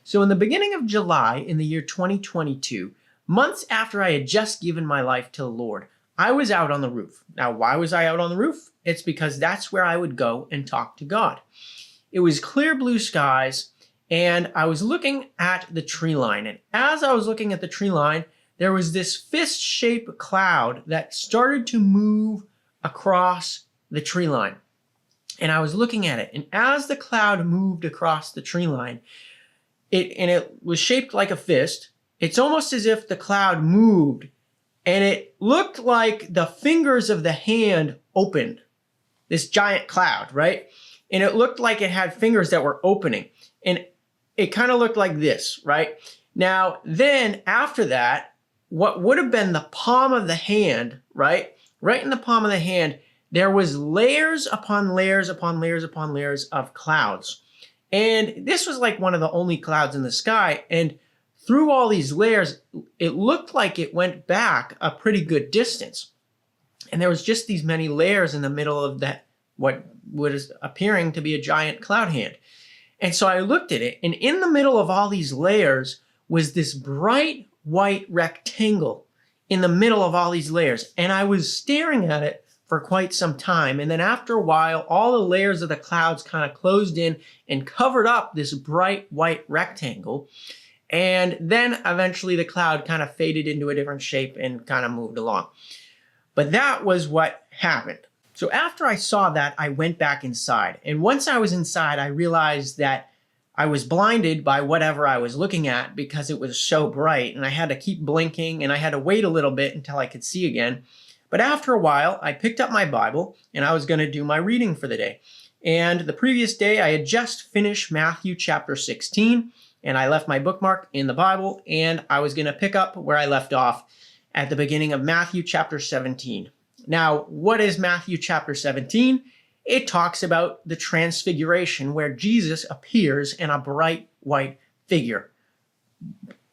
So in the beginning of July in the year 2022, months after I had just given my life to the Lord, I was out on the roof. Now, why was I out on the roof? It's because that's where I would go and talk to God. It was clear blue skies, and I was looking at the tree line. And as I was looking at the tree line, there was this fist-shaped cloud that started to move across the tree line. And I was looking at it. And as the cloud moved across the tree line, it was shaped like a fist. It's almost as if the cloud moved, and it looked like the fingers of the hand opened. This giant cloud, right? And it looked like it had fingers that were opening. And it kind of looked like this, right? Now, then after that, what would have been the palm of the hand, right? Right in the palm of the hand, there was layers upon layers upon layers upon layers of clouds. And this was like one of the only clouds in the sky. And through all these layers, it looked like it went back a pretty good distance. And there was just these many layers in the middle of that, what was appearing to be a giant cloud hand. And so I looked at it, and in the middle of all these layers was this bright white rectangle in the middle of all these layers. And I was staring at it for quite some time. And then after a while, all the layers of the clouds kind of closed in and covered up this bright white rectangle. And then eventually the cloud kind of faded into a different shape and kind of moved along. But that was what happened. So after I saw that, I went back inside. And once I was inside, I realized that I was blinded by whatever I was looking at because it was so bright, and I had to keep blinking, and I had to wait a little bit until I could see again. But after a while, I picked up my Bible, and I was going to do my reading for the day. And the previous day, I had just finished Matthew chapter 16, and I left my bookmark in the Bible, and I was going to pick up where I left off at the beginning of Matthew chapter 17. Now, what is Matthew chapter 17? It talks about the Transfiguration, where Jesus appears in a bright white figure.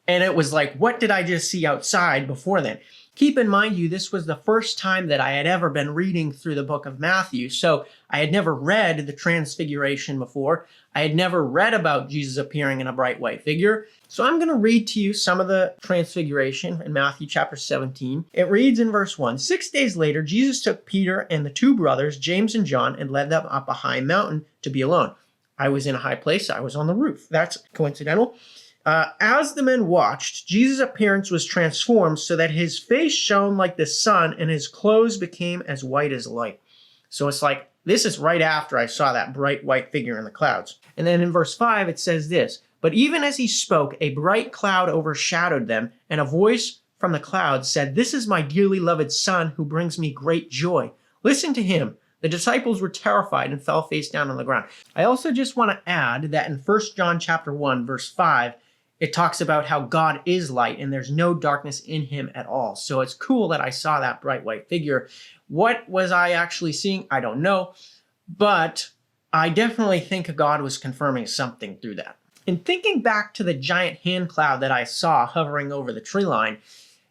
And it was like, what did I just see outside before then? Keep in mind, this was the first time that I had ever been reading through the book of Matthew. So I had never read the Transfiguration before. I had never read about Jesus appearing in a bright white figure. So I'm going to read to you some of the Transfiguration in Matthew chapter 17. It reads in verse 1, 6 days later, Jesus took Peter and the two brothers, James and John, and led them up a high mountain to be alone. I was in a high place. I was on the roof. That's coincidental. As the men watched, Jesus' appearance was transformed so that his face shone like the sun and his clothes became as white as light. So it's like, this is right after I saw that bright white figure in the clouds. And then in verse 5, it says this, but even as he spoke, a bright cloud overshadowed them, and a voice from the cloud said, this is my dearly loved son who brings me great joy. Listen to him. The disciples were terrified and fell face down on the ground. I also just want to add that in 1 John chapter 1, verse 5, it talks about how God is light and there's no darkness in him at all. So it's cool that I saw that bright white figure. What was I actually seeing? I don't know. But I definitely think God was confirming something through that. And thinking back to the giant hand cloud that I saw hovering over the tree line,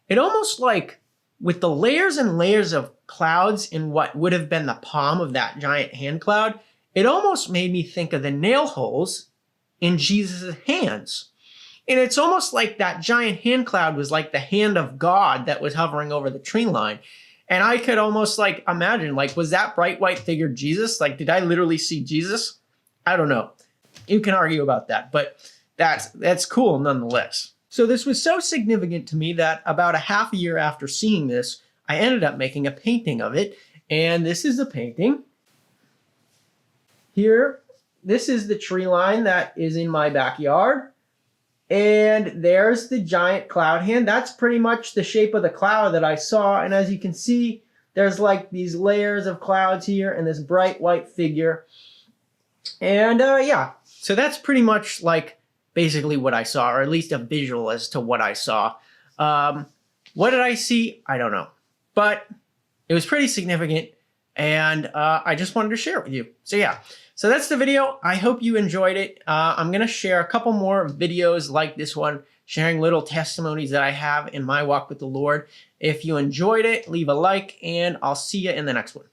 it almost like with the layers and layers of clouds in what would have been the palm of that giant hand cloud, it almost made me think of the nail holes in Jesus' hands. And it's almost like that giant hand cloud was like the hand of God that was hovering over the tree line. And I could almost like imagine, like, was that bright white figure Jesus? Like, did I literally see Jesus? I don't know. You can argue about that, but that's cool nonetheless. So this was so significant to me that about a half a year after seeing this, I ended up making a painting of it. And this is the painting. Here, this is the tree line that is in my backyard. And there's the giant cloud hand. That's pretty much the shape of the cloud that I saw. And as you can see, there's like these layers of clouds here and this bright white figure. And yeah, so that's pretty much like basically what I saw, or at least a visual as to what I saw. What did I see? I don't know. But it was pretty significant. And I just wanted to share it with you. So yeah. So that's the video. I hope you enjoyed it. I'm going to share a couple more videos like this one, sharing little testimonies that I have in my walk with the Lord. If you enjoyed it, leave a like, and I'll see you in the next one.